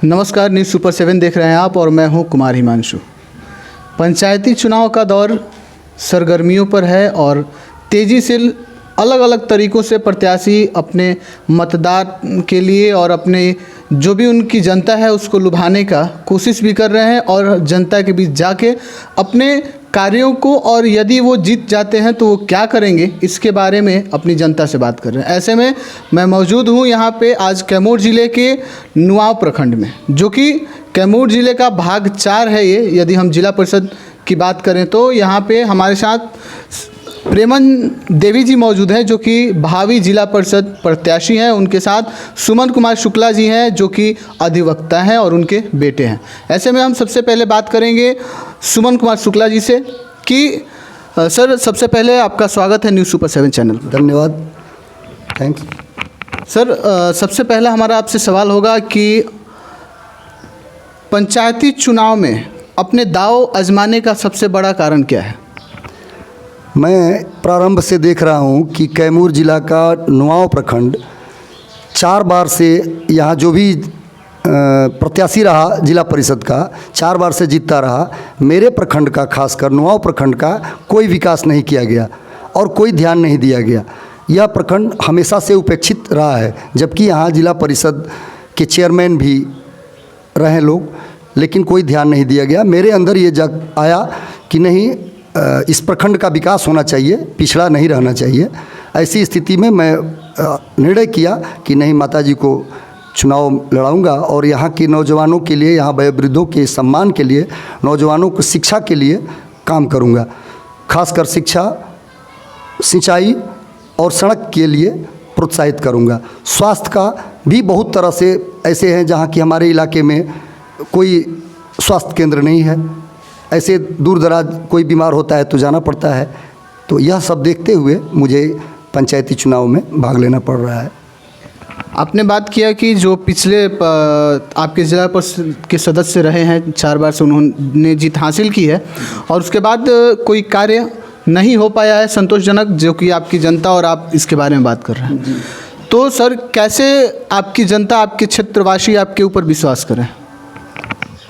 नमस्कार, news super 7 देख रहे हैं आप और मैं हूं कुमार हिमांशु। पंचायती चुनाव का दौर सरगर्मियों पर है और तेज़ी से अलग अलग तरीक़ों से प्रत्याशी अपने मतदान के लिए और अपने जो भी उनकी जनता है उसको लुभाने का कोशिश भी कर रहे हैं और जनता के बीच जाके अपने कार्यों को, और यदि वो जीत जाते हैं तो वो क्या करेंगे इसके बारे में अपनी जनता से बात कर रहे हैं। ऐसे में मैं मौजूद हूँ यहाँ पे आज कैमूर ज़िले के नुआव प्रखंड में, जो कि कैमूर ज़िले का भाग 4 है। ये यदि हम जिला परिषद की बात करें तो यहाँ पे हमारे साथ प्रेमन देवी जी मौजूद हैं, जो कि भावी जिला परिषद प्रत्याशी हैं। उनके साथ सुमन कुमार शुक्ला जी हैं, जो कि अधिवक्ता हैं और उनके बेटे हैं। ऐसे में हम सबसे पहले बात करेंगे सुमन कुमार शुक्ला जी से कि सर, सबसे पहले आपका स्वागत है न्यूज़ सुपर 7 चैनल। धन्यवाद, थैंक्स। सर, सबसे पहला हमारा आपसे सवाल होगा कि पंचायती चुनाव में अपने दांव आजमाने का सबसे बड़ा कारण क्या है? मैं प्रारंभ से देख रहा हूं कि कैमूर जिला का नुआव प्रखंड 4 बार से यहाँ जो भी प्रत्याशी रहा जिला परिषद का 4 बार से जीतता रहा। मेरे प्रखंड का, खासकर नुआव प्रखंड का कोई विकास नहीं किया गया और कोई ध्यान नहीं दिया गया। यह प्रखंड हमेशा से उपेक्षित रहा है, जबकि यहाँ जिला परिषद के चेयरमैन भी रहे लोग, लेकिन कोई ध्यान नहीं दिया गया। मेरे अंदर ये जग आया कि नहीं, इस प्रखंड का विकास होना चाहिए, पिछड़ा नहीं रहना चाहिए। ऐसी स्थिति में मैं निर्णय किया कि नहीं, माताजी को चुनाव लड़ाऊंगा और यहाँ के नौजवानों के लिए, यहाँ वयोवृद्धों के सम्मान के लिए, नौजवानों को शिक्षा के लिए काम करूंगा। खासकर शिक्षा, सिंचाई और सड़क के लिए प्रोत्साहित करूंगा। स्वास्थ्य का भी बहुत तरह से ऐसे हैं जहाँ की हमारे इलाके में कोई स्वास्थ्य केंद्र नहीं है। ऐसे दूर दराज कोई बीमार होता है तो जाना पड़ता है। तो यह सब देखते हुए मुझे पंचायती चुनाव में भाग लेना पड़ रहा है। आपने बात किया कि जो पिछले आपके जिला परिषद के सदस्य रहे हैं, 4 बार से उन्होंने जीत हासिल की है और उसके बाद कोई कार्य नहीं हो पाया है संतोषजनक, जो कि आपकी जनता और आप इसके बारे में बात कर रहे हैं। तो सर, कैसे आपकी जनता, आपके क्षेत्रवासी आपके ऊपर विश्वास करें?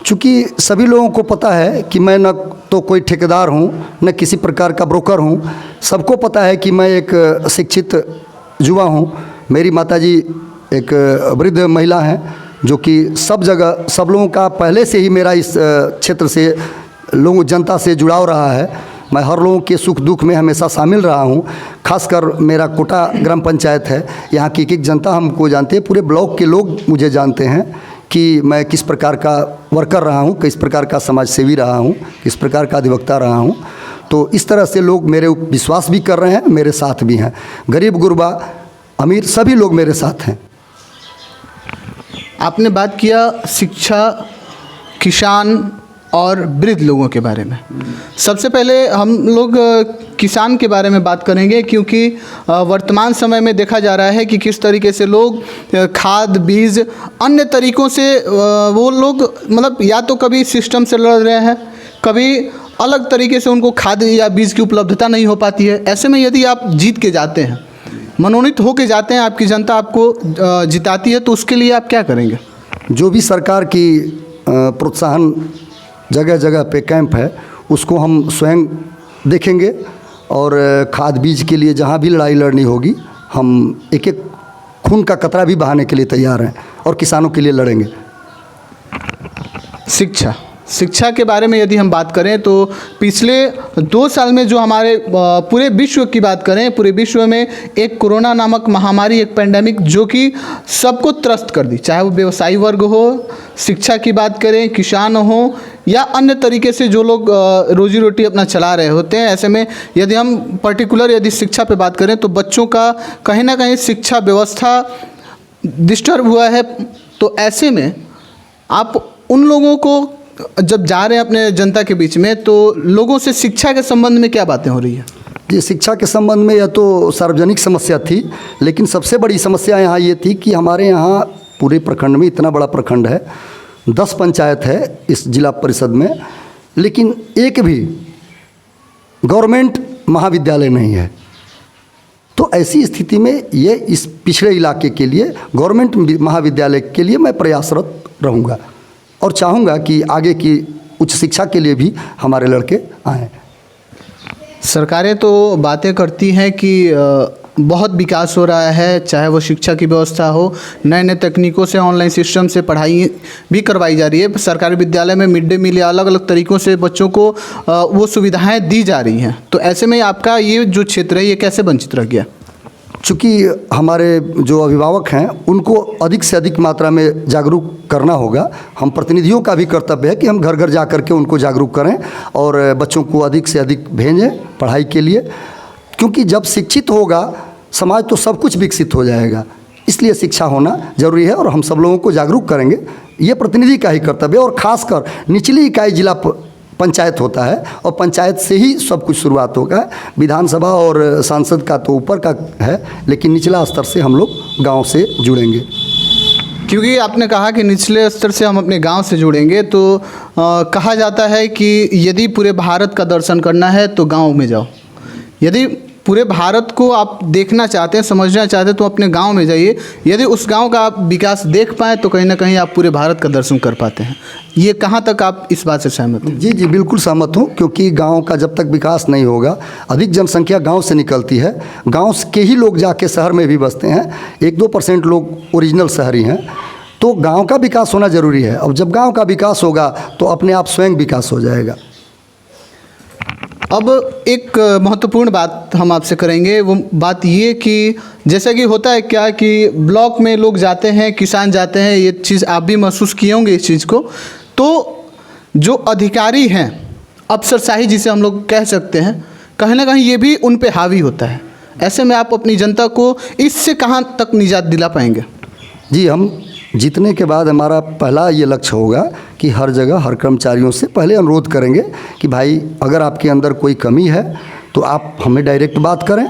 चूँकि सभी लोगों को पता है कि मैं न तो कोई ठेकेदार हूँ, न किसी प्रकार का ब्रोकर हूँ। सबको पता है कि मैं एक शिक्षित युवा हूँ। मेरी माताजी एक वृद्ध महिला हैं, जो कि सब जगह सब लोगों का पहले से ही मेरा इस क्षेत्र से लोगों, जनता से जुड़ाव रहा है। मैं हर लोगों के सुख दुख में हमेशा शामिल रहा हूँ। खासकर मेरा कोटा ग्राम पंचायत है, यहाँ की एक जनता हमको जानते हैं, पूरे ब्लॉक के लोग मुझे जानते हैं कि मैं किस प्रकार का वर्कर रहा हूँ, किस प्रकार का समाज सेवी रहा हूँ, किस प्रकार का अधिवक्ता रहा हूँ। तो इस तरह से लोग मेरे विश्वास भी कर रहे हैं, मेरे साथ भी हैं। गरीब गुरबा अमीर सभी लोग मेरे साथ हैं। आपने बात किया शिक्षा, किसान और वृद्ध लोगों के बारे में। सबसे पहले हम लोग किसान के बारे में बात करेंगे, क्योंकि वर्तमान समय में देखा जा रहा है कि किस तरीके से लोग खाद, बीज, अन्य तरीक़ों से वो लोग मतलब या तो कभी सिस्टम से लड़ रहे हैं, कभी अलग तरीके से उनको खाद या बीज की उपलब्धता नहीं हो पाती है। ऐसे में यदि आप जीत के जाते हैं, मनोनीत होके जाते हैं, आपकी जनता आपको जिताती है, तो उसके लिए आप क्या करेंगे? जो भी सरकार की प्रोत्साहन जगह जगह पे कैंप है, उसको हम स्वयं देखेंगे और खाद बीज के लिए जहाँ भी लड़ाई लड़नी होगी, हम एक एक खून का कतरा भी बहाने के लिए तैयार हैं और किसानों के लिए लड़ेंगे। शिक्षा के बारे में यदि हम बात करें तो पिछले 2 साल में जो हमारे पूरे विश्व की बात करें, पूरे विश्व में एक कोरोना नामक महामारी, एक पेंडेमिक, जो कि सबको त्रस्त कर दी। चाहे वो व्यवसायी वर्ग हो, शिक्षा की बात करें, किसान हो या अन्य तरीके से जो लोग रोजी रोटी अपना चला रहे होते हैं। ऐसे में यदि हम पर्टिकुलर यदि शिक्षा पे बात करें तो बच्चों का कहीं ना कहीं शिक्षा व्यवस्था डिस्टर्ब हुआ है। तो ऐसे में आप उन लोगों को जब जा रहे हैं अपने जनता के बीच में, तो लोगों से शिक्षा के संबंध में क्या बातें हो रही है? जी, शिक्षा के संबंध में यह तो सार्वजनिक समस्या थी, लेकिन सबसे बड़ी समस्या यहाँ ये थी कि हमारे यहाँ पूरे प्रखंड में, इतना बड़ा प्रखंड है, 10 पंचायत है इस जिला परिषद में, लेकिन एक भी गवर्नमेंट महाविद्यालय नहीं है। तो ऐसी स्थिति में ये इस पिछड़े इलाके के लिए गवर्नमेंट महाविद्यालय के लिए मैं प्रयासरत रहूँगा और चाहूँगा कि आगे की उच्च शिक्षा के लिए भी हमारे लड़के आएँ। सरकारें तो बातें करती हैं कि बहुत विकास हो रहा है, चाहे वो शिक्षा की व्यवस्था हो, नए नए तकनीकों से, ऑनलाइन सिस्टम से पढ़ाई भी करवाई जा रही है। सरकारी विद्यालय में मिड डे मील या अलग अलग तरीक़ों से बच्चों को वो सुविधाएं दी जा रही हैं। तो ऐसे में आपका ये जो क्षेत्र है ये कैसे वंचित रह गया? चूँकि हमारे जो अभिभावक हैं उनको अधिक से अधिक मात्रा में जागरूक करना होगा। हम प्रतिनिधियों का भी कर्तव्य है कि हम घर घर जा कर के उनको जागरूक करें और बच्चों को अधिक से अधिक भेजें पढ़ाई के लिए, क्योंकि जब शिक्षित होगा समाज तो सब कुछ विकसित हो जाएगा। इसलिए शिक्षा होना ज़रूरी है और हम सब लोगों को जागरूक करेंगे, ये प्रतिनिधि का ही कर्तव्य है। और ख़ासकर निचली इकाई जिला पंचायत होता है और पंचायत से ही सब कुछ शुरुआत होगा। विधानसभा और सांसद का तो ऊपर का है, लेकिन निचला स्तर से हम लोग गांव से जुड़ेंगे। क्योंकि आपने कहा कि निचले स्तर से हम अपने गांव से जुड़ेंगे, तो कहा जाता है कि यदि पूरे भारत का दर्शन करना है तो गांव में जाओ। यदि पूरे भारत को आप देखना चाहते हैं, समझना चाहते हैं, तो अपने गांव में जाइए। यदि उस गांव का आप विकास देख पाएँ तो कहीं ना कहीं आप पूरे भारत का दर्शन कर पाते हैं। ये कहाँ तक आप इस बात से सहमत हैं? जी बिल्कुल सहमत हूँ, क्योंकि गांव का जब तक विकास नहीं होगा, अधिक जनसंख्या गांव से निकलती है, गांव के ही लोग जाके शहर में भी बसते हैं, 1-2% लोग ओरिजिनल शहरी हैं। तो गांव का विकास होना ज़रूरी है। अब जब गांव का विकास होगा तो अपने आप स्वयं विकास हो जाएगा। अब एक महत्वपूर्ण बात हम आपसे करेंगे, वो बात ये कि जैसा कि होता है क्या कि ब्लॉक में लोग जाते हैं, किसान जाते हैं, ये चीज़ आप भी महसूस किए होंगे इस चीज़ को। तो जो अधिकारी हैं, अफसरशाही जिसे हम लोग कह सकते हैं, कहीं ना कहीं ये भी उन पे हावी होता है। ऐसे में आप अपनी जनता को इससे कहाँ तक निजात दिला पाएंगे? जी, हम जीतने के बाद हमारा पहला ये लक्ष्य होगा कि हर जगह हर कर्मचारियों से पहले अनुरोध करेंगे कि भाई अगर आपके अंदर कोई कमी है तो आप हमें डायरेक्ट बात करें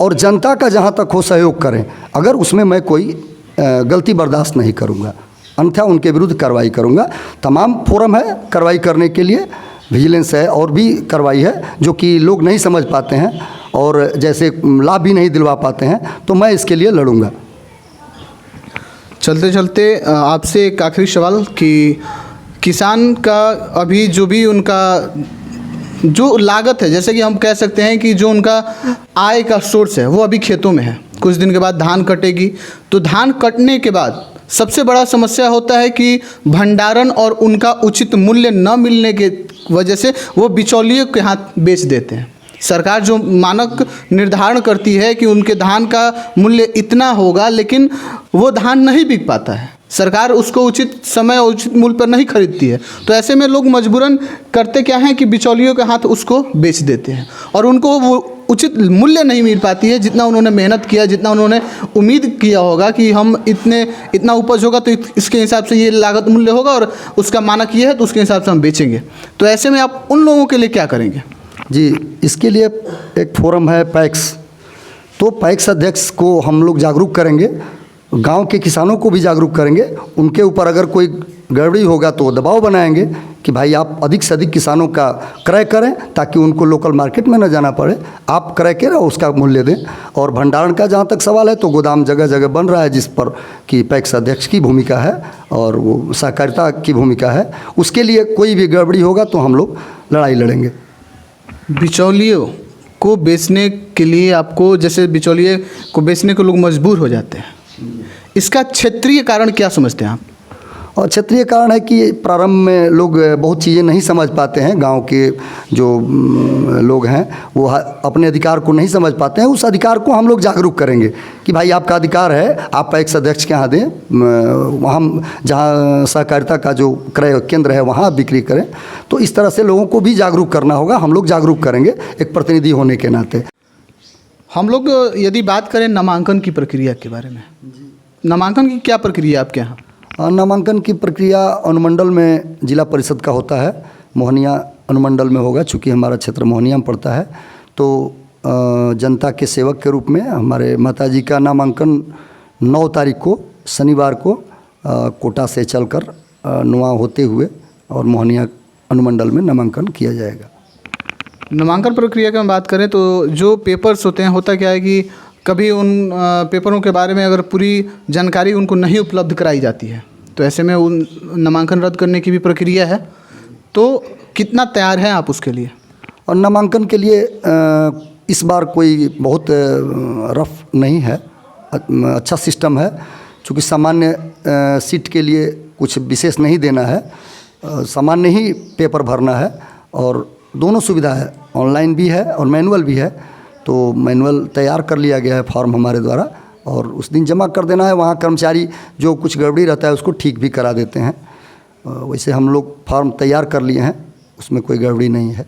और जनता का जहाँ तक हो सहयोग करें। अगर उसमें मैं कोई गलती बर्दाश्त नहीं करूँगा, अन्यथा उनके विरुद्ध कार्रवाई करूँगा। तमाम फोरम है कार्रवाई करने के लिए, विजिलेंस है और भी कार्रवाई है जो कि लोग नहीं समझ पाते हैं और जैसे लाभ भी नहीं दिलवा पाते हैं, तो मैं इसके लिए लड़ूँगा। चलते चलते आपसे एक आखिरी सवाल कि किसान का अभी जो भी उनका जो लागत है, जैसे कि हम कह सकते हैं कि जो उनका आय का सोर्स है वो अभी खेतों में है। कुछ दिन के बाद धान कटेगी, तो धान कटने के बाद सबसे बड़ा समस्या होता है कि भंडारण और उनका उचित मूल्य न मिलने के वजह से वो बिचौलियों के हाथ बेच देते हैं। सरकार जो मानक निर्धारण करती है कि उनके धान का मूल्य इतना होगा, लेकिन वो धान नहीं बिक पाता है। सरकार उसको उचित समय और उचित मूल्य पर नहीं खरीदती है। तो ऐसे में लोग मजबूरन करते क्या हैं कि बिचौलियों के हाथ उसको बेच देते हैं और उनको वो उचित मूल्य नहीं मिल पाती है जितना उन्होंने मेहनत किया, जितना उन्होंने उम्मीद किया होगा कि हम इतना उपज होगा तो इसके हिसाब से ये लागत मूल्य होगा और उसका मानक ये है तो उसके हिसाब से हम बेचेंगे। तो ऐसे में आप उन लोगों के लिए क्या करेंगे? जी, इसके लिए एक फोरम है पैक्स, तो पैक्स अध्यक्ष को हम लोग जागरूक करेंगे, गांव के किसानों को भी जागरूक करेंगे। उनके ऊपर अगर कोई गड़बड़ी होगा तो दबाव बनाएंगे कि भाई आप अधिक से अधिक किसानों का क्रय करें ताकि उनको लोकल मार्केट में न जाना पड़े, आप क्रय करें और उसका मूल्य दें। और भंडारण का जहाँ तक सवाल है तो गोदाम जगह जगह बन रहा है जिस पर कि पैक्स अध्यक्ष की भूमिका है और वो सहकारिता की भूमिका है। उसके लिए कोई भी गड़बड़ी होगा तो हम लोग लड़ाई लड़ेंगे। बिचौलियों को बेचने के लिए आपको, जैसे बिचौलिए को बेचने को लोग मजबूर हो जाते हैं, इसका क्षेत्रीय कारण क्या समझते हैं आप? और क्षेत्रीय कारण है कि प्रारंभ में लोग बहुत चीज़ें नहीं समझ पाते हैं। गांव के जो लोग हैं वो अपने अधिकार को नहीं समझ पाते हैं। उस अधिकार को हम लोग जागरूक करेंगे कि भाई आपका अधिकार है, आप पैक्स अध्यक्ष के यहाँ दें, वहाँ जहाँ सहकारिता का जो क्रय केंद्र है वहाँ बिक्री करें। तो इस तरह से लोगों को भी जागरूक करना होगा, हम लोग जागरूक करेंगे एक प्रतिनिधि होने के नाते। हम लोग यदि बात करें नामांकन की प्रक्रिया के बारे में, नामांकन की क्या प्रक्रिया आपके यहाँ? नामांकन की प्रक्रिया अनुमंडल में जिला परिषद का होता है, मोहनिया अनुमंडल में होगा। चूँकि हमारा क्षेत्र मोहनिया में पड़ता है, तो जनता के सेवक के रूप में हमारे माताजी का नामांकन 9 तारीख को शनिवार को कोटा से चलकर नुआ होते हुए और मोहनिया अनुमंडल में नामांकन किया जाएगा। नामांकन प्रक्रिया की हम बात करें तो जो पेपर्स होते हैं, होता क्या है कि कभी उन पेपरों के बारे में अगर पूरी जानकारी उनको नहीं उपलब्ध कराई जाती है तो ऐसे में उन नामांकन रद्द करने की भी प्रक्रिया है, तो कितना तैयार हैं आप उसके लिए? और नामांकन के लिए इस बार कोई बहुत रफ नहीं है, अच्छा सिस्टम है। चूँकि सामान्य सीट के लिए कुछ विशेष नहीं देना है, सामान्य ही पेपर भरना है और दोनों सुविधा है, ऑनलाइन भी है और मैनुअल भी है। तो मैनुअल तैयार कर लिया गया है फॉर्म हमारे द्वारा और उस दिन जमा कर देना है। वहाँ कर्मचारी जो कुछ गड़बड़ी रहता है उसको ठीक भी करा देते हैं। वैसे हम लोग फॉर्म तैयार कर लिए हैं, उसमें कोई गड़बड़ी नहीं है।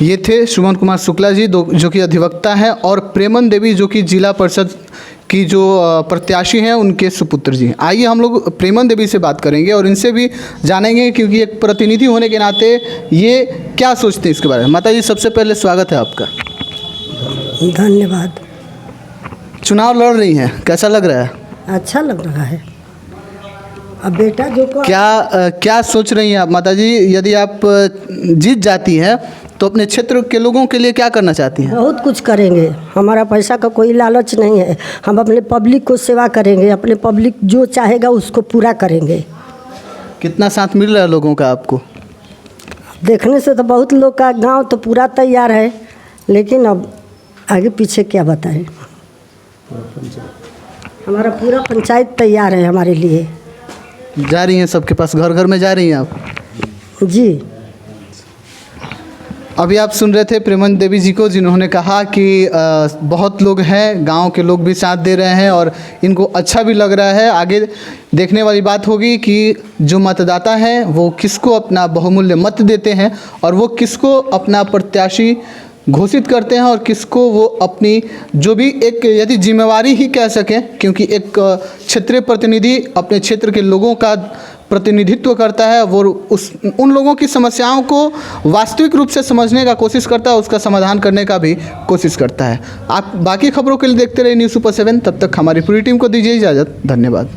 ये थे सुमन कुमार शुक्ला जी जो कि अधिवक्ता हैं, और प्रेमन देवी जो कि जिला परिषद की जो प्रत्याशी हैं उनके सुपुत्र जी हैं। आइए हम लोग प्रेमन देवी से बात करेंगे और इनसे भी जानेंगे, क्योंकि एक प्रतिनिधि होने के नाते ये क्या सोचते हैं इसके बारे में। माता जी, सबसे पहले स्वागत है आपका। धन्यवाद। चुनाव लड़ रही हैं, कैसा लग रहा है? अच्छा लग रहा है। अब बेटा जो क्या सोच रही हैं आप माता जी? यदि आप जीत जाती हैं तो अपने क्षेत्र के लोगों के लिए क्या करना चाहती हैं? बहुत कुछ करेंगे। हमारा पैसा का कोई लालच नहीं है। हम अपने पब्लिक को सेवा करेंगे, अपने पब्लिक जो चाहेगा उसको पूरा करेंगे। कितना साथ मिल रहा है लोगों का आपको? देखने से तो बहुत लोग का गांव तो पूरा तैयार है, लेकिन अब आगे पीछे क्या बताएं। हमारा पूरा पंचायत तैयार है हमारे लिए। जा रही हैं सबके पास, घर घर में जा रही हैं आप? जी। अभी आप सुन रहे थे प्रेमन देवी जी को, जिन्होंने कहा कि बहुत लोग हैं, गांव के लोग भी साथ दे रहे हैं और इनको अच्छा भी लग रहा है। आगे देखने वाली बात होगी कि जो मतदाता हैं वो किसको अपना बहुमूल्य मत देते हैं और वो किसको अपना प्रत्याशी घोषित करते हैं और किसको वो अपनी जो भी एक यदि जिम्मेवारी ही कह सकें, क्योंकि एक क्षेत्रीय प्रतिनिधि अपने क्षेत्र के लोगों का प्रतिनिधित्व करता है, वो उन लोगों की समस्याओं को वास्तविक रूप से समझने का कोशिश करता है, उसका समाधान करने का भी कोशिश करता है। आप बाकी खबरों के लिए देखते रहिए न्यूज़ सुपर 7। तब तक हमारी पूरी टीम को दीजिए इजाज़त। धन्यवाद।